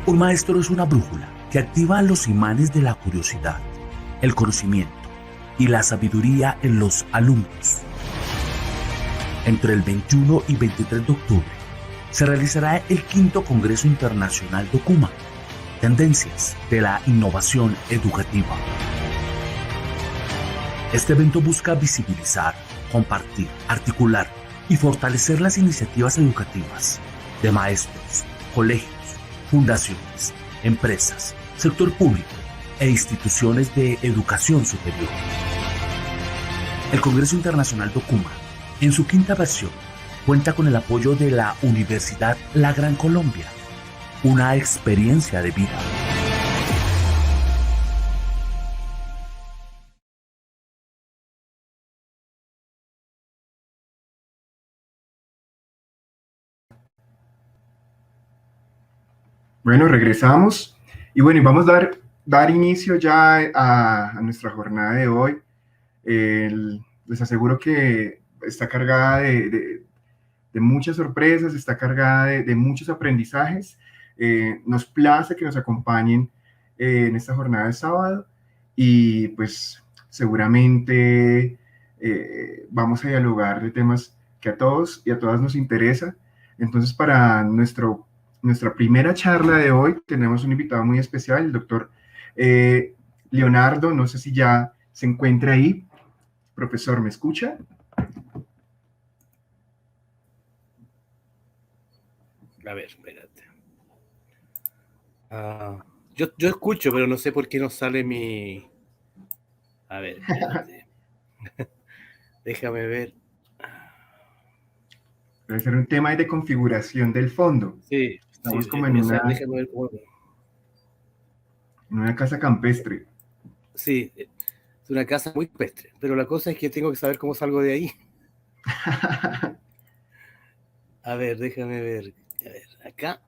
Un maestro es una brújula que activa los imanes de la curiosidad, el conocimiento y la sabiduría en los alumnos. Entre el 21 y 23 de octubre se realizará el quinto Congreso Internacional Documa, Tendencias de la Innovación Educativa. Este evento busca visibilizar, compartir, articular y fortalecer las iniciativas educativas de maestros, colegios, fundaciones, empresas, sector público e instituciones de educación superior. El Congreso Internacional Documa, en su quinta versión, cuenta con el apoyo de la Universidad La Gran Colombia, una experiencia de vida. Bueno, regresamos y bueno, y vamos a dar inicio ya a nuestra jornada de hoy. Les aseguro que está cargada de muchas sorpresas, está cargada de muchos aprendizajes. Nos place que nos acompañen en esta jornada de sábado y pues seguramente vamos a dialogar de temas que a todos y a todas nos interesa. Entonces, para nuestra primera charla de hoy tenemos un invitado muy especial, el doctor Leonardo. No sé si ya se encuentra ahí. Profesor, ¿me escucha? A ver, espérate. Yo escucho, pero no sé por qué no sale mi... A ver, espérate. Déjame ver. Debe ser un tema de configuración del fondo. Sí, Estamos sí, como en déjame ver cómo... en una casa campestre. Sí, es una casa muy pestre, pero la cosa es que tengo que saber cómo salgo de ahí. A ver, déjame ver. A ver, acá.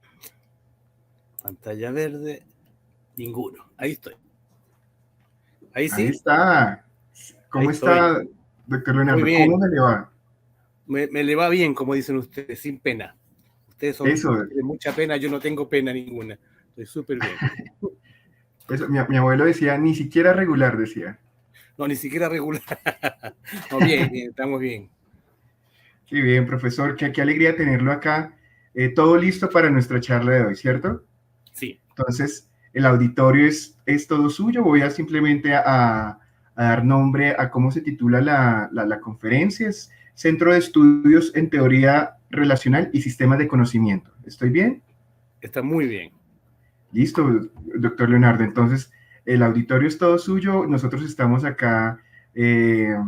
Pantalla verde. Ninguno. Ahí estoy. Ahí sí. Ahí está. ¿Cómo Ahí estoy. está, doctor Muy Leonardo? bien. ¿Cómo me le va? Me le va bien, como dicen ustedes, sin pena. Ustedes Eso, tienen mucha pena, yo no tengo pena ninguna. Estoy súper bien. eso. Mi abuelo decía, ni siquiera regular, decía. No, ni siquiera regular. No, bien, bien, estamos bien. Sí, bien, profesor, qué alegría tenerlo acá. Todo listo para nuestra charla de hoy, ¿cierto? Sí. Entonces, el auditorio es todo suyo. Voy a simplemente a dar nombre a cómo se titula la conferencia. Es Centro de Estudios en Teoría Relacional y Sistemas de Conocimiento. ¿Estoy bien? Está muy bien. Listo, doctor Leonardo. Entonces, el auditorio es todo suyo. Nosotros estamos acá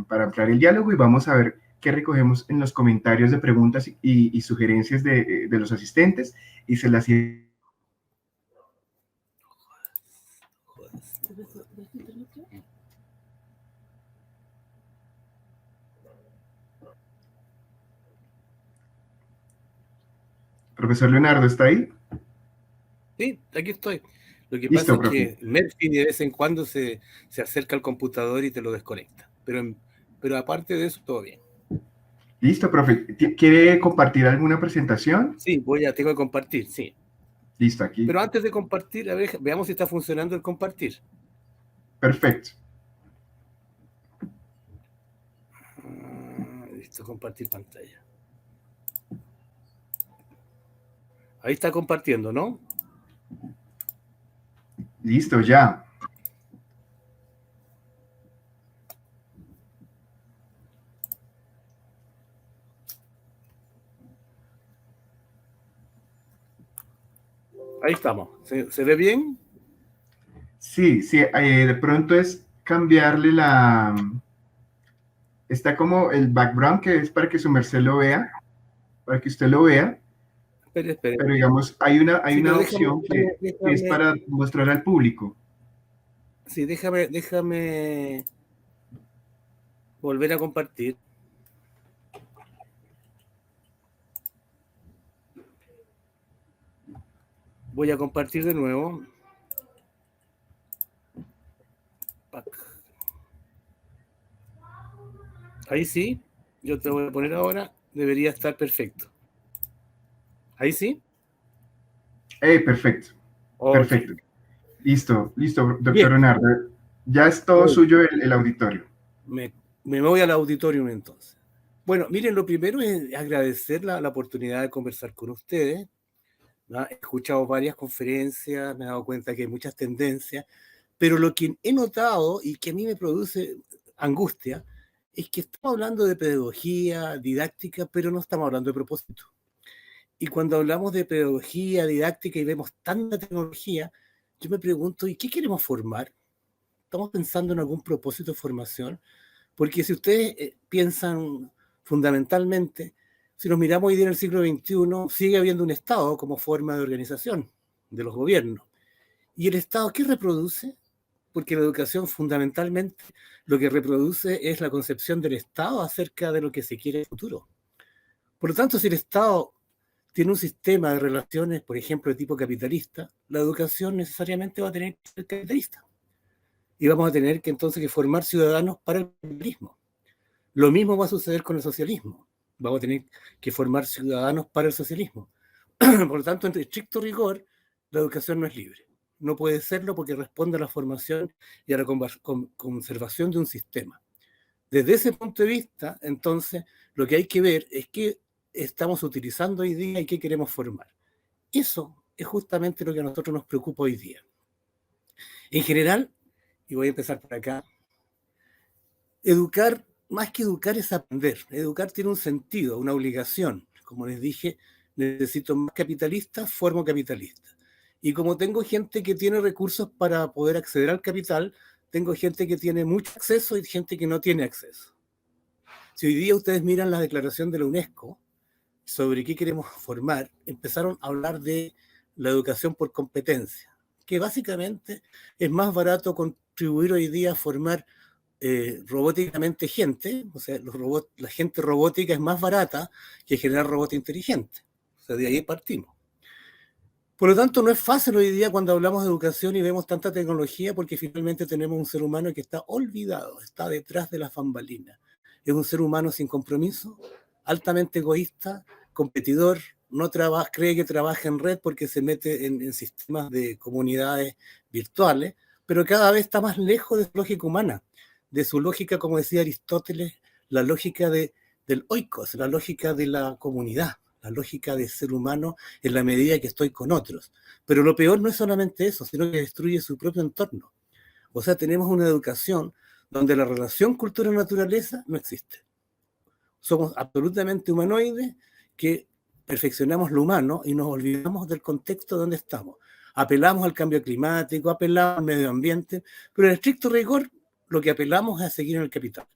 para ampliar el diálogo y vamos a ver qué recogemos en los comentarios de preguntas y sugerencias de los asistentes y se las... Profesor Leonardo, ¿está ahí? Sí, aquí estoy. Lo que Listo, pasa es profe. que Murphy de vez en cuando se acerca al computador y te lo desconecta. Pero aparte de eso, todo bien. Listo, profe. ¿Quiere compartir alguna presentación? Sí, tengo que compartir, sí. Listo, aquí. Pero antes de compartir, a ver, veamos si está funcionando el compartir. Perfecto. Listo, compartir pantalla. Ahí está compartiendo, ¿no? Listo, ya. Ahí estamos. ¿Se ve bien? Sí, sí, de pronto es cambiarle está como el background que es para que su merced lo vea, para que usted lo vea, Espere. pero digamos, hay Sí, una pero opción que es para mostrar al público. Sí, déjame volver a compartir. Voy a compartir de nuevo. Ahí sí, yo te voy a poner ahora, debería estar perfecto. ¿Ahí sí? Perfecto. Ok, Perfecto. Listo, listo, doctor bien. Leonardo. Ya es todo Bueno, suyo el auditorio. me, me voy al auditorio entonces. Bueno, miren, lo primero es agradecer la oportunidad de conversar con ustedes, ¿no? He escuchado varias conferencias, me he dado cuenta que hay muchas tendencias, pero lo que he notado y que a mí me produce angustia es que estamos hablando de pedagogía, didáctica, pero no estamos hablando de propósito. Y cuando hablamos de pedagogía, didáctica y vemos tanta tecnología, yo me pregunto, ¿y qué queremos formar? ¿Estamos pensando en algún propósito de formación? Porque si ustedes piensan fundamentalmente, si nos miramos hoy día en el siglo XXI, sigue habiendo un Estado como forma de organización de los gobiernos. ¿Y el Estado qué reproduce? Porque la educación fundamentalmente lo que reproduce es la concepción del Estado acerca de lo que se quiere en el futuro. Por lo tanto, si el Estado tiene un sistema de relaciones, por ejemplo, de tipo capitalista, la educación necesariamente va a tener que ser capitalista. Y vamos a tener que entonces que formar ciudadanos para el capitalismo. Lo mismo va a suceder con el socialismo. Vamos a tener que formar ciudadanos para el socialismo. Por lo tanto, en estricto rigor, la educación no es libre. No puede serlo porque responde a la formación y a la conservación de un sistema. Desde ese punto de vista, entonces, lo que hay que ver es qué estamos utilizando hoy día y qué queremos formar. Eso es justamente lo que a nosotros nos preocupa hoy día. En general, y voy a empezar por acá, educar, más que educar es aprender. Educar tiene un sentido, una obligación. Como les dije, necesito más capitalistas, formo capitalistas. Y como tengo gente que tiene recursos para poder acceder al capital, tengo gente que tiene mucho acceso y gente que no tiene acceso. Si hoy día ustedes miran la declaración de la UNESCO sobre qué queremos formar, empezaron a hablar de la educación por competencia, que básicamente es más barato contribuir hoy día a formar robóticamente gente, o sea, la gente robótica es más barata que generar robots inteligentes. O sea, de ahí partimos. Por lo tanto, no es fácil hoy día cuando hablamos de educación y vemos tanta tecnología porque finalmente tenemos un ser humano que está olvidado, está detrás de las bambalinas. Es un ser humano sin compromiso, altamente egoísta, competidor, no cree que trabaja en red porque se mete en sistemas de comunidades virtuales, pero cada vez está más lejos de su lógica humana, de su lógica, como decía Aristóteles, la lógica del oikos, la lógica de la comunidad, la lógica de ser humano en la medida que estoy con otros. Pero lo peor no es solamente eso, sino que destruye su propio entorno. O sea, tenemos una educación donde la relación cultura-naturaleza no existe. Somos absolutamente humanoides que perfeccionamos lo humano y nos olvidamos del contexto donde estamos. Apelamos al cambio climático, apelamos al medio ambiente, pero en estricto rigor lo que apelamos es a seguir en el capital.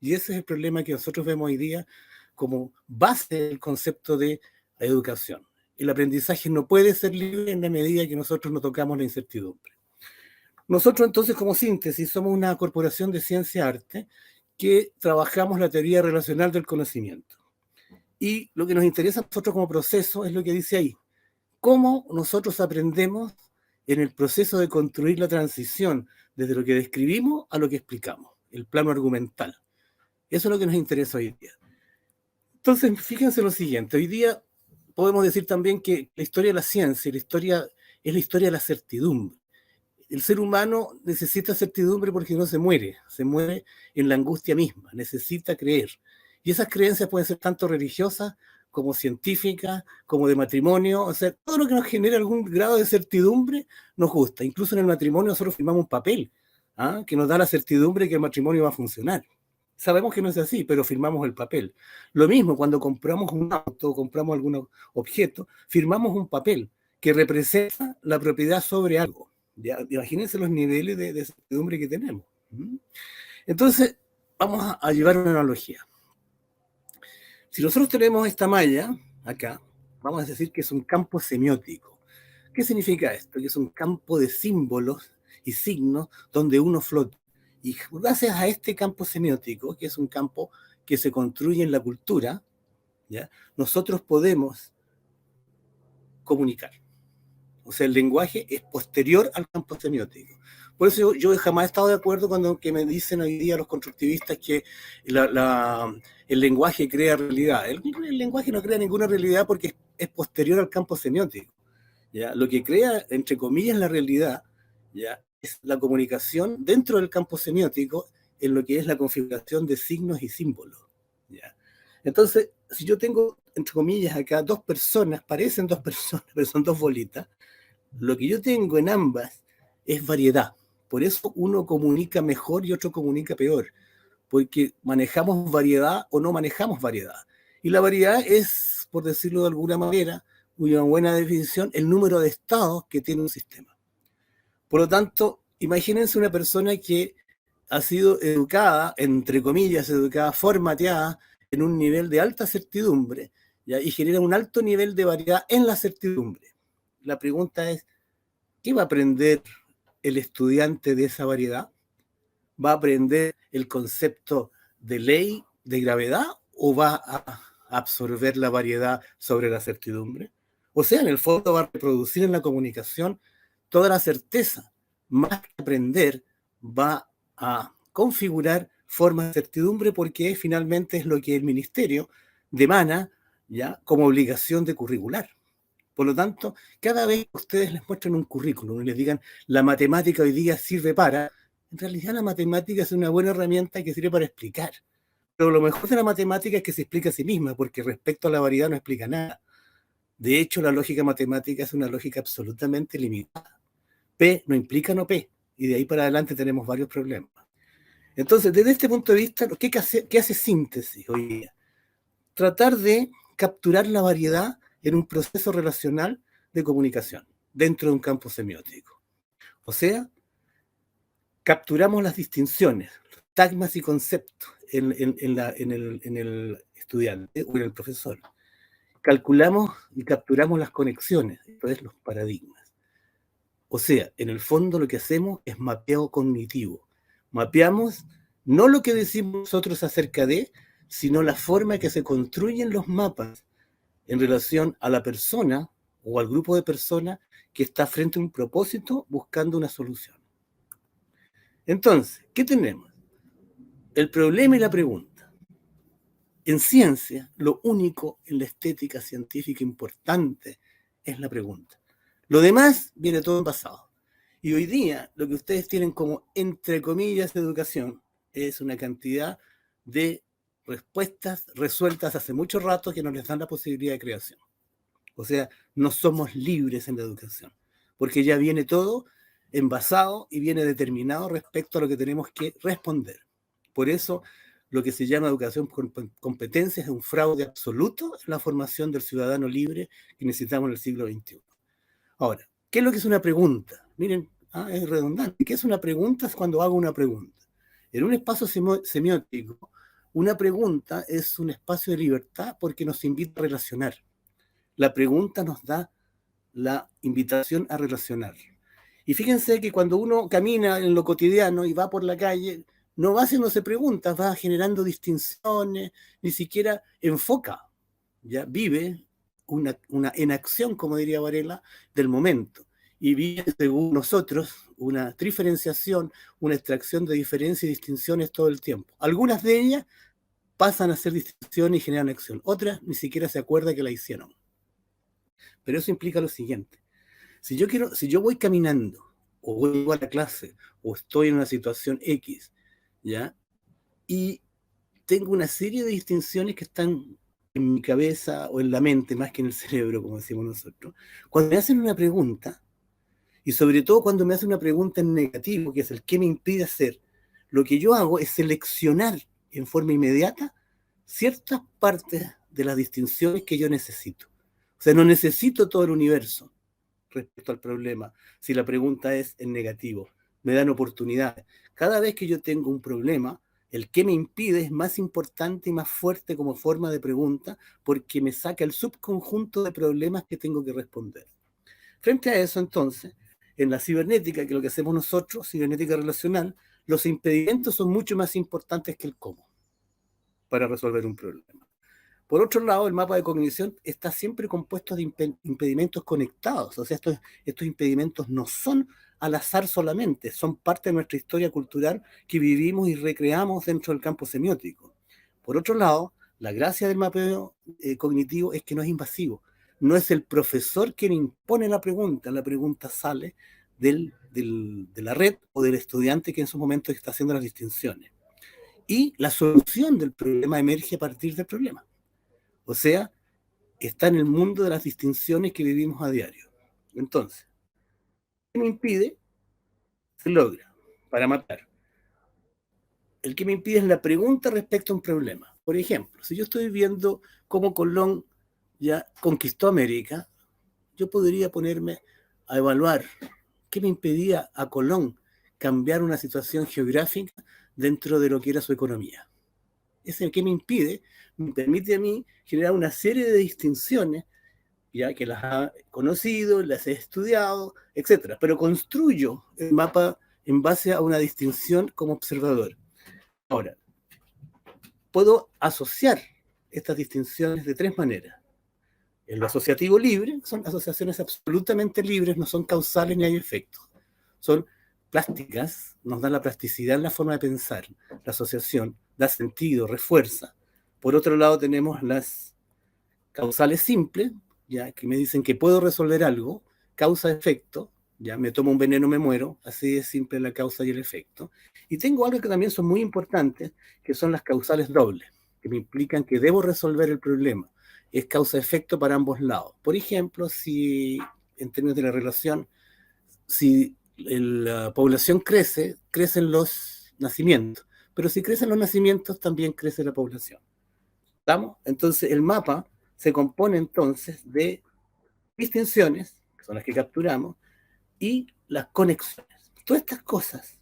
Y ese es el problema que nosotros vemos hoy día como base del concepto de educación. El aprendizaje no puede ser libre en la medida que nosotros no tocamos la incertidumbre. Nosotros entonces como síntesis somos una corporación de ciencia-arte que trabajamos la teoría relacional del conocimiento. Y lo que nos interesa a nosotros como proceso es lo que dice ahí. Cómo nosotros aprendemos en el proceso de construir la transición desde lo que describimos a lo que explicamos, el plano argumental. Eso es lo que nos interesa hoy día. Entonces, fíjense lo siguiente. Hoy día podemos decir también que la historia de la ciencia, la historia es la historia de la certidumbre. El ser humano necesita certidumbre porque no se muere en la angustia misma, necesita creer. Y esas creencias pueden ser tanto religiosas como científicas, como de matrimonio, o sea, todo lo que nos genera algún grado de certidumbre nos gusta. Incluso en el matrimonio nosotros firmamos un papel que nos da la certidumbre de que el matrimonio va a funcionar. Sabemos que no es así, pero firmamos el papel. Lo mismo cuando compramos un auto o compramos algún objeto, firmamos un papel que representa la propiedad sobre algo. Ya, imagínense los niveles de certidumbre que tenemos. Entonces, vamos a llevar una analogía. Si nosotros tenemos esta malla acá, vamos a decir que es un campo semiótico. ¿Qué significa esto? Que es un campo de símbolos y signos donde uno flota. Y gracias a este campo semiótico, que es un campo que se construye en la cultura, ¿ya? Nosotros podemos comunicar. O sea, el lenguaje es posterior al campo semiótico. Por eso yo jamás he estado de acuerdo cuando que me dicen hoy día los constructivistas que el lenguaje crea realidad. El lenguaje no crea ninguna realidad porque es posterior al campo semiótico. ¿ya? Lo que crea, entre comillas, la realidad, ¿ya? Es la comunicación dentro del campo semiótico en lo que es la configuración de signos y símbolos, ¿ya? Entonces, si yo tengo, entre comillas, acá dos personas, parecen dos personas, pero son dos bolitas, lo que yo tengo en ambas es variedad. Por eso uno comunica mejor y otro comunica peor, porque manejamos variedad o no manejamos variedad. Y la variedad es, por decirlo de alguna manera, una buena definición, el número de estados que tiene un sistema. Por lo tanto, imagínense una persona que ha sido educada, entre comillas, educada, formateada en un nivel de alta certidumbre, ¿ya? Y genera un alto nivel de variedad en la certidumbre. La pregunta es, ¿qué va a aprender el estudiante de esa variedad? ¿Va a aprender el concepto de ley, de gravedad, o va a absorber la variedad sobre la certidumbre? O sea, en el fondo va a reproducir en la comunicación toda la certeza. Más que aprender, va a configurar formas de certidumbre porque finalmente es lo que el ministerio demanda, ¿ya?, como obligación de curricular. Por lo tanto, cada vez que ustedes les muestran un currículum y les digan la matemática hoy día sirve para, en realidad la matemática es una buena herramienta que sirve para explicar. Pero lo mejor de la matemática es que se explica a sí misma, porque respecto a la variedad no explica nada. De hecho, la lógica matemática es una lógica absolutamente limitada. P no implica no P, y de ahí para adelante tenemos varios problemas. Entonces, desde este punto de vista, ¿qué hace síntesis hoy día? Tratar de capturar la variedad en un proceso relacional de comunicación dentro de un campo semiótico. O sea, capturamos las distinciones, los tagmas y conceptos en el estudiante o en el profesor. Calculamos y capturamos las conexiones, entonces los paradigmas. O sea, en el fondo lo que hacemos es mapeo cognitivo. Mapeamos no lo que decimos nosotros acerca de, sino la forma que se construyen los mapas en relación a la persona o al grupo de personas que está frente a un propósito buscando una solución. Entonces, ¿qué tenemos? El problema y la pregunta. En ciencia, lo único en la estética científica importante es la pregunta. Lo demás viene todo en pasado. Y hoy día, lo que ustedes tienen como, entre comillas, educación, es una cantidad de respuestas resueltas hace mucho rato que no les dan la posibilidad de creación. O sea, no somos libres en la educación, porque ya viene todo envasado y viene determinado respecto a lo que tenemos que responder. Por eso, lo que se llama educación por competencias es un fraude absoluto en la formación del ciudadano libre que necesitamos en el siglo XXI. Ahora, ¿qué es lo que es una pregunta? Miren, es redundante. ¿Qué es una pregunta? Es cuando hago una pregunta. En un espacio semiótico, una pregunta es un espacio de libertad porque nos invita a relacionar. La pregunta nos da la invitación a relacionar. Y fíjense que cuando uno camina en lo cotidiano y va por la calle, no va haciéndose preguntas, va generando distinciones, ni siquiera enfoca, ya vive una enacción, como diría Varela, del momento. Y vive, según nosotros, una diferenciación, una extracción de diferencias y distinciones todo el tiempo. Algunas de ellas pasan a ser distinciones y generan acción. Otras ni siquiera se acuerda que la hicieron. Pero eso implica lo siguiente. Si yo voy caminando, o voy a la clase, o estoy en una situación X, ¿ya? Y tengo una serie de distinciones que están en mi cabeza o en la mente, más que en el cerebro, como decimos nosotros. Cuando me hacen una pregunta, y sobre todo cuando me hacen una pregunta en negativo, que es el qué me impide hacer, lo que yo hago es seleccionar en forma inmediata ciertas partes de las distinciones que yo necesito. O sea, no necesito todo el universo respecto al problema, si la pregunta es en negativo. Me dan oportunidades. Cada vez que yo tengo un problema, el que me impide es más importante y más fuerte como forma de pregunta porque me saca el subconjunto de problemas que tengo que responder. Frente a eso, entonces, en la cibernética, que es lo que hacemos nosotros, cibernética relacional, los impedimentos son mucho más importantes que el cómo para resolver un problema. Por otro lado, el mapa de cognición está siempre compuesto de impedimentos conectados. O sea, estos impedimentos no son al azar solamente, son parte de nuestra historia cultural que vivimos y recreamos dentro del campo semiótico. Por otro lado, la gracia del mapeo cognitivo es que no es invasivo. no es el profesor quien impone la pregunta sale de la red o del estudiante que en su momento está haciendo las distinciones. Y la solución del problema emerge a partir del problema. O sea, está en el mundo de las distinciones que vivimos a diario. Entonces, ¿qué me impide? Se logra para matar. El que me impide es la pregunta respecto a un problema. Por ejemplo, si yo estoy viendo cómo Colón ya conquistó América, yo podría ponerme a evaluar qué me impedía a Colón cambiar una situación geográfica dentro de lo que era su economía. Ese que me permite a mí generar una serie de distinciones, ya que las he conocido, las he estudiado, etc. Pero construyo el mapa en base a una distinción como observador. Ahora, puedo asociar estas distinciones de tres maneras. En lo asociativo libre, son asociaciones absolutamente libres, no son causales ni hay efectos. Son plásticas, nos dan la plasticidad en la forma de pensar. La asociación da sentido, refuerza. Por otro lado tenemos las causales simples, ya que me dicen que puedo resolver algo, causa-efecto, ya me tomo un veneno, me muero, así es simple la causa y el efecto. Y tengo algo que también son muy importantes, que son las causales dobles, que me implican que debo resolver el problema. Es causa-efecto para ambos lados. Por ejemplo, si en términos de la relación, si la población crece, crecen los nacimientos, pero si crecen los nacimientos, también crece la población. ¿Estamos? Entonces, el mapa se compone entonces de distinciones, que son las que capturamos, y las conexiones. Todas estas cosas,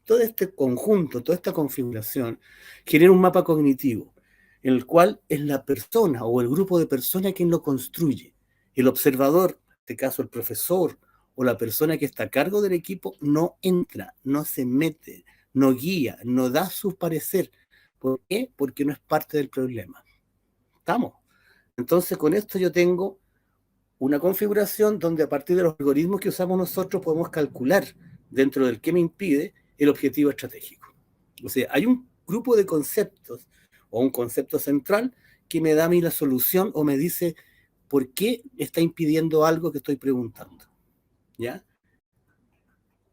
todo este conjunto, toda esta configuración, genera un mapa cognitivo, en el cual es la persona o el grupo de personas quien lo construye. El observador, en este caso el profesor o la persona que está a cargo del equipo, no entra, no se mete, no guía, no da su parecer. ¿Por qué? Porque no es parte del problema. ¿Estamos? Entonces, con esto yo tengo una configuración donde a partir de los algoritmos que usamos nosotros podemos calcular dentro del que me impide el objetivo estratégico. O sea, hay un grupo de conceptos o un concepto central que me da a mí la solución o me dice por qué está impidiendo algo que estoy preguntando. ¿Ya?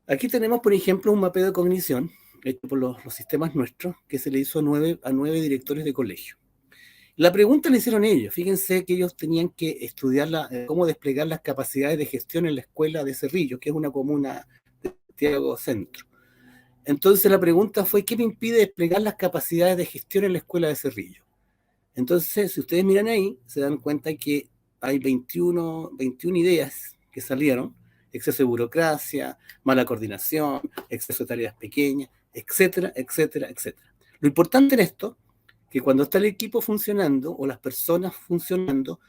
Aquí tenemos, por ejemplo, un mapeo de cognición hecho por los sistemas nuestros que se le hizo a 9 directores de colegio. La pregunta la hicieron ellos. Fíjense que ellos tenían que estudiar cómo desplegar las capacidades de gestión en la escuela de Cerrillos, que es una comuna de Santiago Centro. Entonces la pregunta fue, ¿qué me impide desplegar las capacidades de gestión en la escuela de Cerrillos? Entonces, si ustedes miran ahí, se dan cuenta que hay 21 ideas que salieron: exceso de burocracia, mala coordinación, exceso de tareas pequeñas, etcétera, etcétera, etcétera. Lo importante en esto, que cuando está el equipo funcionando o las personas funcionando,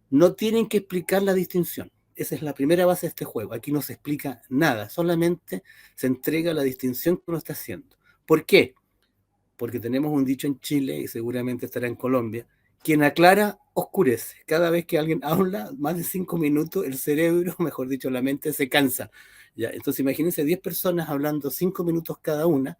no tienen que explicar la distinción. Esa es la primera base de este juego. Aquí no se explica nada, solamente se entrega la distinción que uno está haciendo. ¿Por qué? Porque tenemos un dicho en Chile, y seguramente estará en Colombia: quien aclara, oscurece. Cada vez que alguien habla más de 5 minutos, el cerebro, mejor dicho, la mente, se cansa. ¿Ya? Entonces imagínense 10 personas hablando 5 minutos cada una,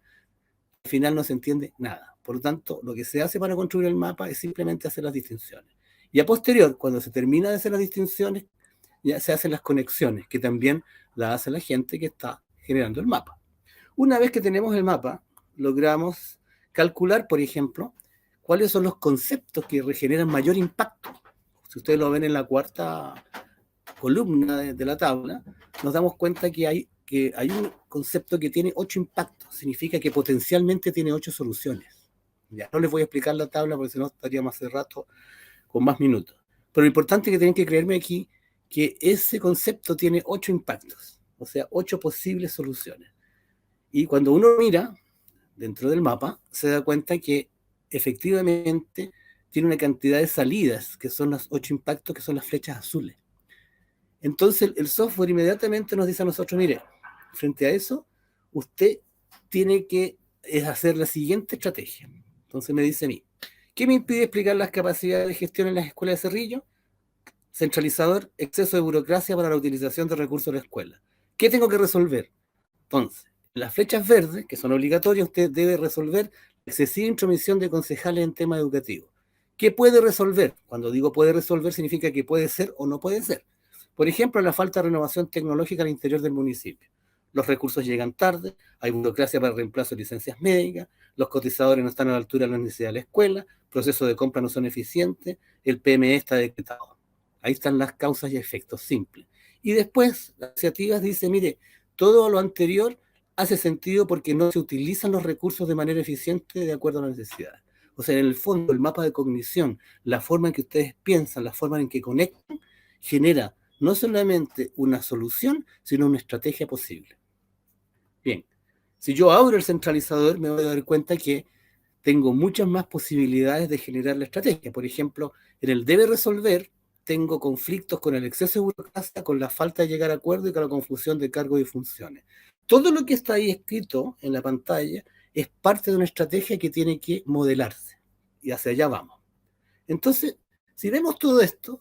al final no se entiende nada. Por lo tanto, lo que se hace para construir el mapa es simplemente hacer las distinciones. Y a posterior, cuando se termina de hacer las distinciones, ya se hacen las conexiones, que también las hace la gente que está generando el mapa. Una vez que tenemos el mapa, logramos calcular, por ejemplo, cuáles son los conceptos que generan mayor impacto. Si ustedes lo ven en la cuarta columna de la tabla, nos damos cuenta que hay un concepto que tiene 8 impactos. Significa que potencialmente tiene 8 soluciones. Ya no les voy a explicar la tabla porque si no estaríamos hace rato con más minutos. Pero lo importante es que tienen que creerme aquí que ese concepto tiene 8 impactos, o sea, 8 posibles soluciones. Y cuando uno mira dentro del mapa, se da cuenta que efectivamente tiene una cantidad de salidas, que son los 8 impactos, que son las flechas azules. Entonces el software inmediatamente nos dice a nosotros, mire, frente a eso, usted tiene que hacer la siguiente estrategia. Entonces me dice a mí, ¿qué me impide explicar las capacidades de gestión en las escuelas de Cerrillo? Centralizador, exceso de burocracia para la utilización de recursos de la escuela. ¿Qué tengo que resolver? Entonces, las flechas verdes, que son obligatorias, usted debe resolver excesiva intromisión de concejales en temas educativos. ¿Qué puede resolver? Cuando digo puede resolver, significa que puede ser o no puede ser. Por ejemplo, la falta de renovación tecnológica al interior del municipio. Los recursos llegan tarde, hay burocracia para el reemplazo de licencias médicas, los cotizadores no están a la altura de las necesidades de la escuela, procesos de compra no son eficientes, el PME está decretado. Ahí están las causas y efectos simples. Y después, las iniciativas dicen, mire, todo lo anterior hace sentido porque no se utilizan los recursos de manera eficiente de acuerdo a las necesidades. O sea, en el fondo, el mapa de cognición, la forma en que ustedes piensan, la forma en que conectan, genera no solamente una solución, sino una estrategia posible. Bien, si yo abro el centralizador, me voy a dar cuenta que tengo muchas más posibilidades de generar la estrategia. Por ejemplo, en el debe resolver, tengo conflictos con el exceso de burocracia, con la falta de llegar a acuerdo y con la confusión de cargos y funciones. Todo lo que está ahí escrito en la pantalla es parte de una estrategia que tiene que modelarse. Y hacia allá vamos. Entonces, si vemos todo esto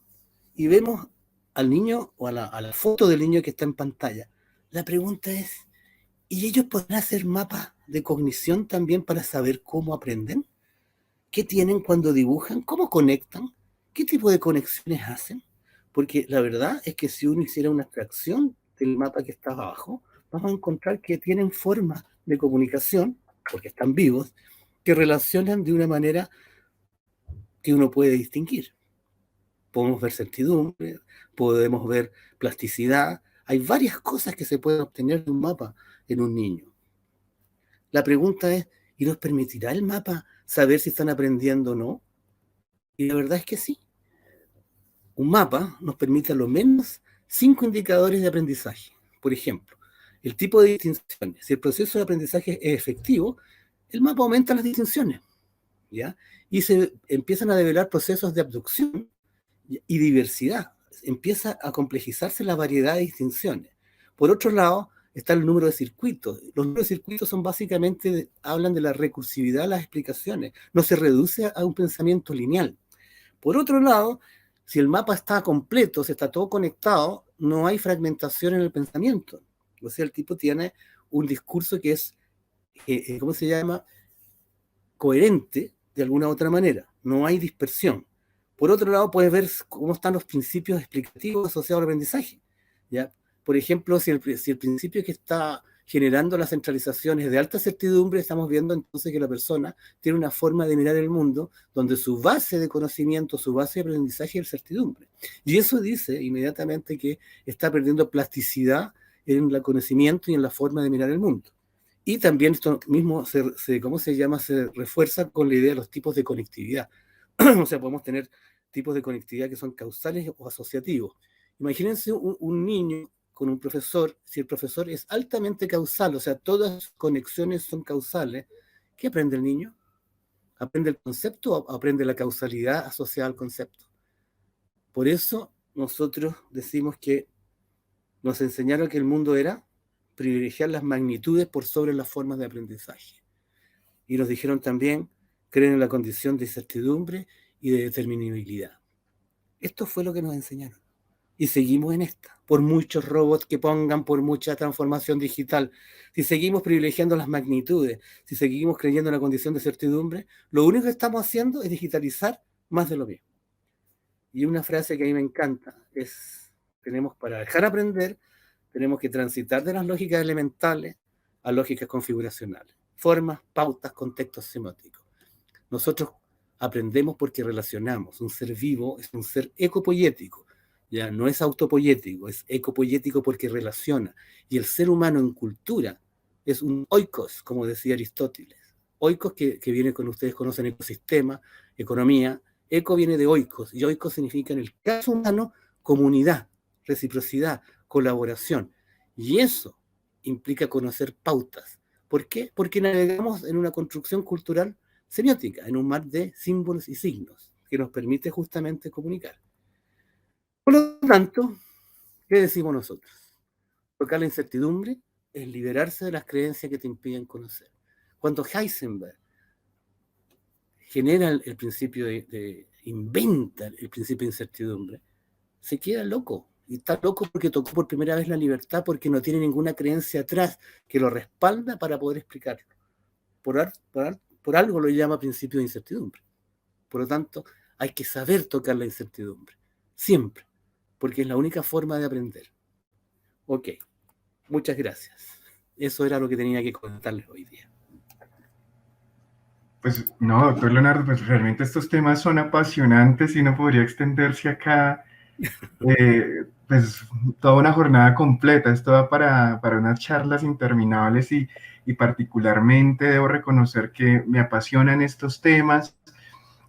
y vemos al niño o a la foto del niño que está en pantalla, la pregunta es, ¿y ellos podrán hacer mapas de cognición también para saber cómo aprenden? ¿Qué tienen cuando dibujan? ¿Cómo conectan? ¿Qué tipo de conexiones hacen? Porque la verdad es que si uno hiciera una extracción del mapa que está abajo, vamos a encontrar que tienen formas de comunicación, porque están vivos, que relacionan de una manera que uno puede distinguir. Podemos ver certidumbre, podemos ver plasticidad. Hay varias cosas que se pueden obtener de un mapa en un niño. La pregunta es, ¿y nos permitirá el mapa saber si están aprendiendo o no? Y la verdad es que sí. Un mapa nos permite a lo menos 5 indicadores de aprendizaje. Por ejemplo, el tipo de distinciones. Si el proceso de aprendizaje es efectivo, el mapa aumenta las distinciones, ¿ya? Y se empiezan a develar procesos de abducción y diversidad. Empieza a complejizarse la variedad de distinciones. Por otro lado, está el número de circuitos. Los números de circuitos son básicamente, hablan de la recursividad de las explicaciones. No se reduce a un pensamiento lineal. Por otro lado, si el mapa está completo, si está todo conectado, no hay fragmentación en el pensamiento. O sea, el tipo tiene un discurso que es, ¿cómo se llama? Coherente de alguna u otra manera. No hay dispersión. Por otro lado, puedes ver cómo están los principios explicativos asociados al aprendizaje, ¿ya? Por ejemplo, si el principio que está generando las centralizaciones de alta certidumbre, estamos viendo entonces que la persona tiene una forma de mirar el mundo donde su base de conocimiento, su base de aprendizaje es certidumbre. Y eso dice inmediatamente que está perdiendo plasticidad en el conocimiento y en la forma de mirar el mundo. Y también esto mismo ¿cómo se llama? Se refuerza con la idea de los tipos de conectividad. O sea, podemos tener tipos de conectividad que son causales o asociativos. Imagínense un niño con un profesor, si el profesor es altamente causal, o sea, todas las conexiones son causales, ¿qué aprende el niño? ¿Aprende el concepto o aprende la causalidad asociada al concepto? Por eso nosotros decimos que nos enseñaron que el mundo era privilegiar las magnitudes por sobre las formas de aprendizaje. Y nos dijeron también, creen en la condición de incertidumbre y de determinabilidad. Esto fue lo que nos enseñaron. Y seguimos en esta. Por muchos robots que pongan, por mucha transformación digital, si seguimos privilegiando las magnitudes, si seguimos creyendo en la condición de certidumbre, lo único que estamos haciendo es digitalizar más de lo mismo. Y una frase que a mí me encanta es, tenemos para dejar aprender, tenemos que transitar de las lógicas elementales a lógicas configuracionales. Formas, pautas, contextos semióticos. Nosotros aprendemos porque relacionamos. Un ser vivo es un ser ecopoyético. Ya no es autopoyético, es ecopoyético porque relaciona. Y el ser humano en cultura es un oikos, como decía Aristóteles. Oikos que viene con, ustedes conocen ecosistema, economía. Eco viene de oikos, y oikos significa en el caso humano comunidad, reciprocidad, colaboración. Y eso implica conocer pautas. ¿Por qué? Porque navegamos en una construcción cultural semiótica, en un mar de símbolos y signos, que nos permite justamente comunicar. Por lo tanto, ¿qué decimos nosotros? Tocar la incertidumbre es liberarse de las creencias que te impiden conocer. Cuando Heisenberg genera el principio inventa el principio de incertidumbre, se queda loco. Y está loco porque tocó por primera vez la libertad, porque no tiene ninguna creencia atrás que lo respalda para poder explicarlo. Por algo lo llama principio de incertidumbre. Por lo tanto, Hay que saber tocar la incertidumbre, siempre, porque es la única forma de aprender. Ok, muchas gracias. Eso era lo que tenía que contarles hoy día. Pues no, doctor Leonardo, pues realmente estos temas son apasionantes y no podría extenderse acá, pues toda una jornada completa. Esto da para unas charlas interminables y particularmente debo reconocer que me apasionan estos temas,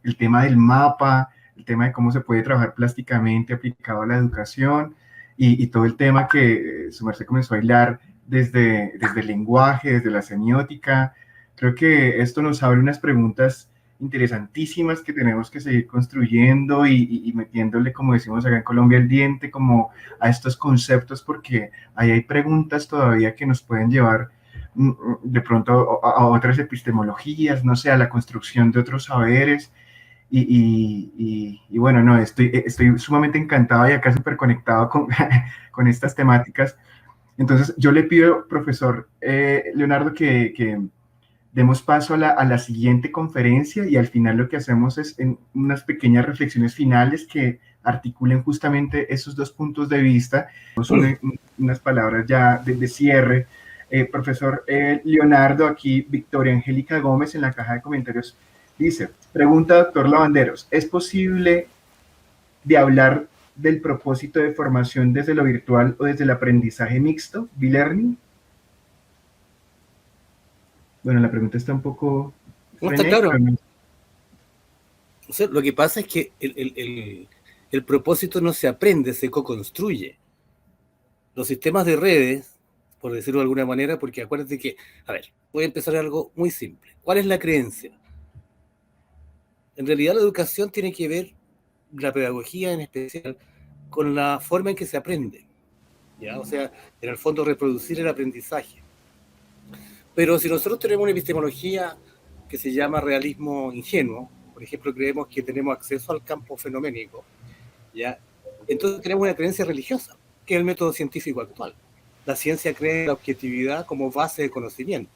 el tema del mapa, el tema de cómo se puede trabajar plásticamente aplicado a la educación y todo el tema que su merced comenzó a hilar desde el lenguaje, desde la semiótica. Creo que esto nos abre unas preguntas interesantísimas que tenemos que seguir construyendo y metiéndole, como decimos acá en Colombia, el diente como a estos conceptos, porque ahí hay preguntas todavía que nos pueden llevar de pronto a otras epistemologías, no sé, a la construcción de otros saberes. Y bueno, no, estoy sumamente encantado y acá súper conectado con estas temáticas. Entonces, yo le pido, profesor Leonardo, que demos paso a la siguiente conferencia y al final lo que hacemos es en unas pequeñas reflexiones finales que articulen justamente esos dos puntos de vista. Unas palabras ya de cierre. Profesor Leonardo, aquí Victoria Angélica Gómez en la caja de comentarios dice, pregunta doctor Lavanderos, ¿es posible de hablar del propósito de formación desde lo virtual o desde el aprendizaje mixto, B-Learning? Bueno, la pregunta está un poco... No está claro. O sea, lo que pasa es que el propósito no se aprende, se co-construye. Los sistemas de redes, por decirlo de alguna manera, porque acuérdate que, a ver, voy a empezar algo muy simple. ¿Cuál es la creencia? En realidad la educación tiene que ver, la pedagogía en especial, con la forma en que se aprende, ¿ya? O sea, en el fondo reproducir el aprendizaje. Pero si nosotros tenemos una epistemología que se llama realismo ingenuo, por ejemplo, creemos que tenemos acceso al campo fenoménico, ¿ya? Entonces tenemos una creencia religiosa, que es el método científico actual. La ciencia cree en la objetividad como base de conocimiento.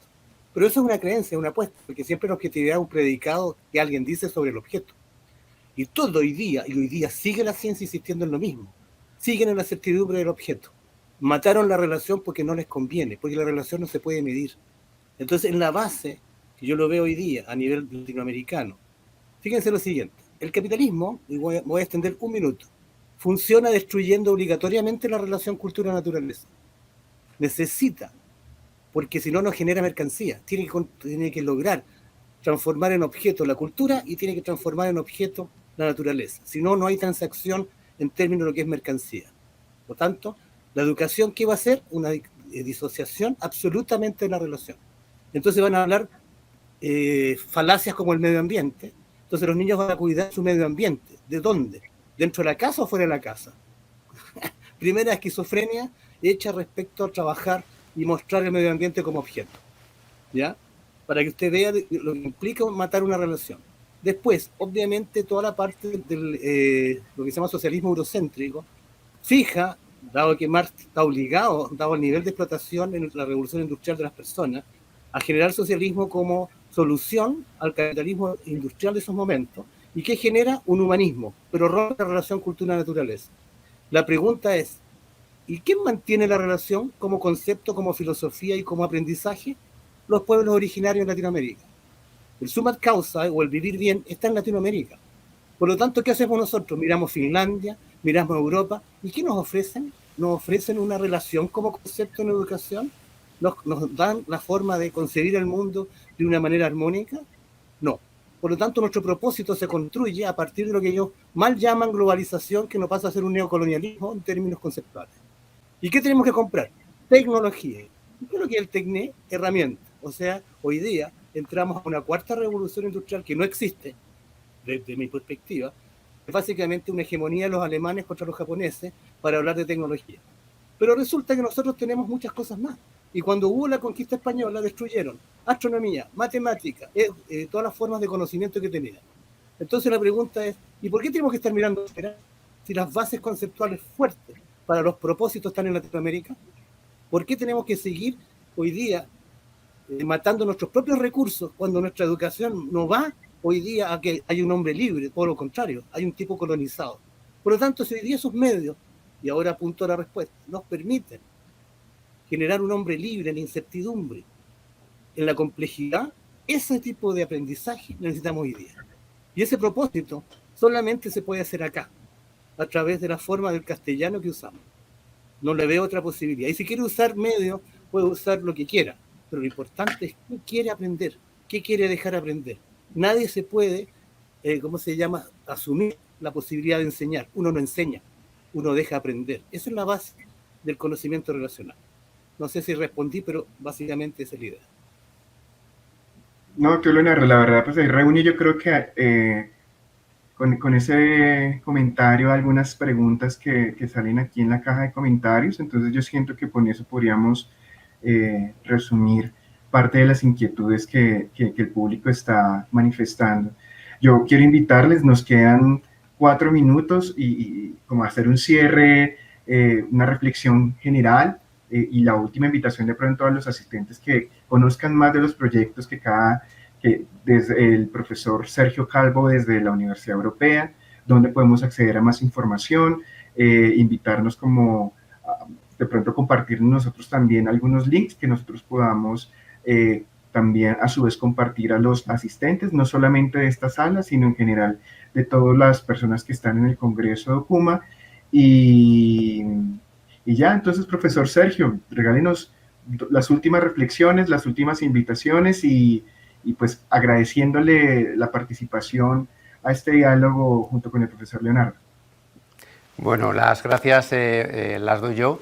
Pero eso es una creencia, una apuesta, porque siempre la objetividad es un predicado que alguien dice sobre el objeto. Y todo hoy día sigue la ciencia insistiendo en lo mismo. Siguen en la certidumbre del objeto. Mataron la relación porque no les conviene, porque la relación no se puede medir. Entonces, en la base, que yo lo veo hoy día a nivel latinoamericano, fíjense lo siguiente, el capitalismo, y voy a extender un minuto, funciona destruyendo obligatoriamente la relación cultura-naturaleza. Necesita, porque si no, no genera mercancía. Tiene que lograr transformar en objeto la cultura y tiene que transformar en objeto la naturaleza. Si no, no hay transacción en términos de lo que es mercancía. Por tanto, la educación, ¿qué va a hacer? Una disociación absolutamente de la relación. Entonces van a hablar falacias como el medio ambiente. Entonces los niños van a cuidar su medio ambiente. ¿De dónde? ¿Dentro de la casa o fuera de la casa? Primera esquizofrenia hecha respecto a trabajar y mostrar el medio ambiente como objeto, ¿ya? Para que usted vea lo que implica matar una relación. Después, obviamente, toda la parte del lo que se llama socialismo eurocéntrico fija, dado que Marx está obligado, dado el nivel de explotación en la revolución industrial de las personas, a generar socialismo como solución al capitalismo industrial de esos momentos, y que genera un humanismo, pero rompe la relación cultura-naturaleza. La pregunta es, ¿y quién mantiene la relación como concepto, como filosofía y como aprendizaje? Los pueblos originarios en Latinoamérica. El sumat causa o el vivir bien está en Latinoamérica. Por lo tanto, ¿qué hacemos nosotros? Miramos Finlandia, miramos Europa, ¿y qué nos ofrecen? Nos ofrecen una relación como concepto en educación, nos dan la forma de concebir el mundo de una manera armónica. No. Por lo tanto, nuestro propósito se construye a partir de lo que ellos mal llaman globalización, que no pasa a ser un neocolonialismo en términos conceptuales. ¿Y qué tenemos que comprar? Tecnología. ¿Qué es lo que es el TECNE? Herramienta. O sea, hoy día entramos a una cuarta revolución industrial que no existe, desde mi perspectiva, es básicamente una hegemonía de los alemanes contra los japoneses para hablar de tecnología. Pero resulta que nosotros tenemos muchas cosas más. Y cuando hubo la conquista española, destruyeron astronomía, matemática, todas las formas de conocimiento que tenían. Entonces la pregunta es, ¿y por qué tenemos que estar mirando afuera si las bases conceptuales fuertes para los propósitos están en Latinoamérica? ¿Por qué tenemos que seguir hoy día matando nuestros propios recursos cuando nuestra educación no va hoy día a que hay un hombre libre, todo lo contrario, hay un tipo colonizado. Por lo tanto, si hoy día esos medios, y ahora apunto a la respuesta, nos permiten generar un hombre libre en la incertidumbre, en la complejidad, ese tipo de aprendizaje necesitamos hoy día. Y ese propósito solamente se puede hacer acá, a través de la forma del castellano que usamos. No le veo otra posibilidad. Y si quiere usar medios, puede usar lo que quiera, pero lo importante es qué quiere aprender, qué quiere dejar aprender. Nadie se puede, asumir la posibilidad de enseñar. Uno no enseña, uno deja aprender. Esa es la base del conocimiento relacional. No sé si respondí, pero básicamente esa es la idea. No, doctor Leonardo, la verdad, pues ahí reúne yo creo que con ese comentario algunas preguntas que salen aquí en la caja de comentarios, entonces yo siento que con eso podríamos resumir parte de las inquietudes que el público está manifestando. Yo quiero invitarles, nos quedan 4 minutos y como hacer un cierre, una reflexión general y la última invitación de pronto a los asistentes que conozcan más de los proyectos que desde el profesor Sergio Calvo desde la Universidad Europea, donde podemos acceder a más información, invitarnos como de pronto compartir nosotros también algunos links que nosotros podamos también a su vez compartir a los asistentes, no solamente de esta sala, sino en general de todas las personas que están en el Congreso de Okuma. Y ya, entonces, profesor Sergio, regálenos las últimas reflexiones, las últimas invitaciones y pues agradeciéndole la participación a este diálogo junto con el profesor Leonardo. Bueno, las gracias las doy yo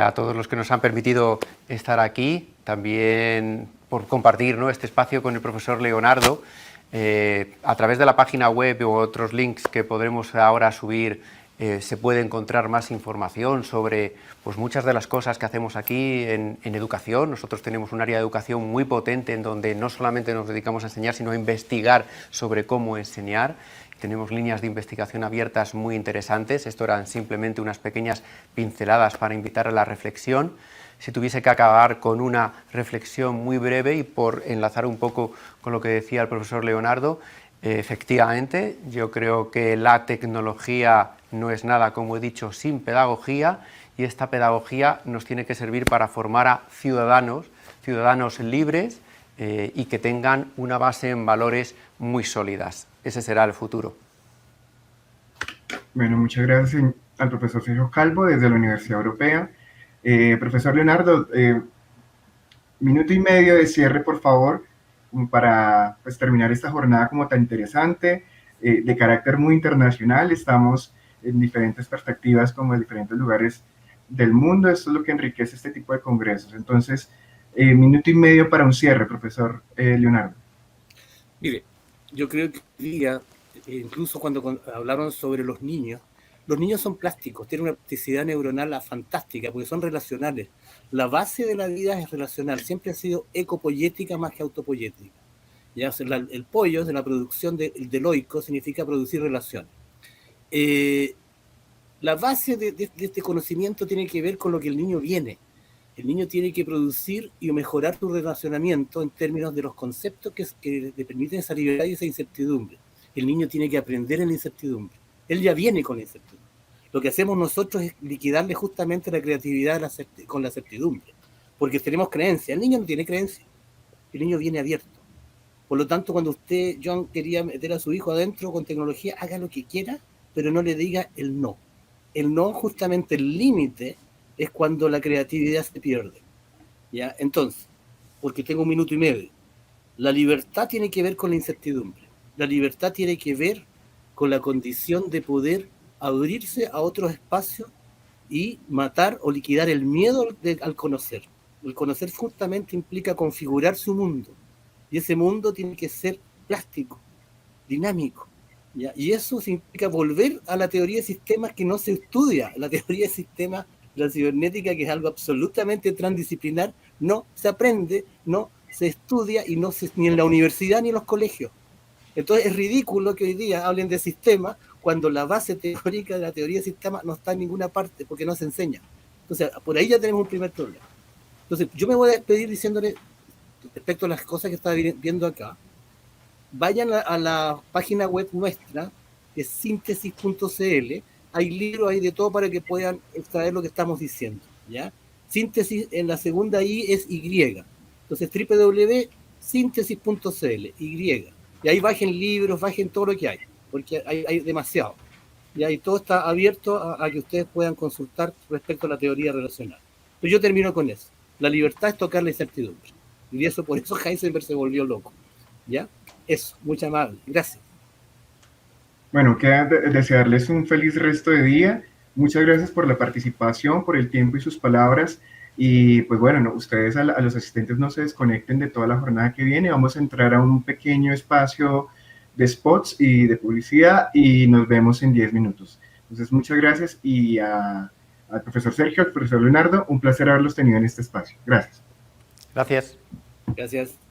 a todos los que nos han permitido estar aquí, también por compartir, ¿no?, este espacio con el profesor Leonardo. A través de la página web u otros links que podremos ahora subir, se puede encontrar más información sobre pues, muchas de las cosas que hacemos aquí en educación. Nosotros tenemos un área de educación muy potente en donde no solamente nos dedicamos a enseñar, sino a investigar sobre cómo enseñar. Tenemos líneas de investigación abiertas muy interesantes. Esto eran simplemente unas pequeñas pinceladas para invitar a la reflexión. Si tuviese que acabar con una reflexión muy breve y por enlazar un poco con lo que decía el profesor Leonardo, efectivamente, yo creo que la tecnología no es nada, como he dicho, sin pedagogía, y esta pedagogía nos tiene que servir para formar a ciudadanos libres y que tengan una base en valores muy sólidas. Ese será el futuro. Bueno, muchas gracias al profesor Sergio Calvo desde la Universidad Europea. Profesor Leonardo, minuto y medio de cierre, por favor, para pues, terminar esta jornada como tan interesante, de carácter muy internacional. Estamos en diferentes perspectivas, como en diferentes lugares del mundo. Eso es lo que enriquece este tipo de congresos. Entonces, minuto y medio para un cierre, profesor Leonardo. Mire, yo creo que hoy día, incluso cuando hablaron sobre los niños son plásticos, tienen una plasticidad neuronal fantástica, porque son relacionales. La base de la vida es relacional, siempre ha sido ecopoyética más que autopoyética. ¿Ya? O sea, el pollo de la producción del oico significa producir relaciones. La base de este conocimiento tiene que ver con lo que el niño viene. El niño tiene que producir y mejorar su relacionamiento en términos de los conceptos que le permiten esa libertad y esa incertidumbre. El niño tiene que aprender en la incertidumbre. Él ya viene con la incertidumbre. Lo que hacemos nosotros es liquidarle justamente la creatividad con la certidumbre, porque tenemos creencia. El niño no tiene creencia, el niño viene abierto. Por lo tanto, cuando usted, John, quería meter a su hijo adentro con tecnología, haga lo que quiera, pero no le diga el no. El no, justamente el límite, es cuando la creatividad se pierde. ¿Ya? Entonces, porque tengo 1 minuto y medio, la libertad tiene que ver con la incertidumbre. La libertad tiene que ver con la condición de poder abrirse a otros espacios y matar o liquidar el miedo al conocer. El conocer justamente implica configurar su mundo, y ese mundo tiene que ser plástico, dinámico, ¿ya? Y eso significa volver a la teoría de sistemas que no se estudia. La teoría de sistemas, la cibernética, que es algo absolutamente transdisciplinar, no se aprende, no se estudia y ni en la universidad ni en los colegios. Entonces es ridículo que hoy día hablen de sistemas cuando la base teórica de la teoría de sistemas no está en ninguna parte, porque no se enseña. Entonces, por ahí ya tenemos un primer problema. Entonces, yo me voy a despedir diciéndole, respecto a las cosas que estaba viendo acá, vayan a la página web nuestra, que es síntesis.cl. Hay libros, hay de todo para que puedan extraer lo que estamos diciendo, ¿ya? Síntesis en la segunda I es Y. Entonces, www.síntesis.cl, Y. Y ahí bajen libros, bajen todo lo que hay, porque hay demasiado. Y ahí todo está abierto a que ustedes puedan consultar respecto a la teoría relacional. Pero yo termino con eso. La libertad es tocar la incertidumbre. Y eso, por eso Heisenberg se volvió loco. ¿Ya? Eso, muchas más. Gracias. Bueno, queda desearles un feliz resto de día. Muchas gracias por la participación, por el tiempo y sus palabras. Y pues bueno, no, ustedes a los asistentes no se desconecten de toda la jornada que viene. Vamos a entrar a un pequeño espacio de spots y de publicidad y nos vemos en 10 minutos. Entonces, muchas gracias y al profesor Sergio, al profesor Leonardo, un placer haberlos tenido en este espacio. Gracias. Gracias. Gracias.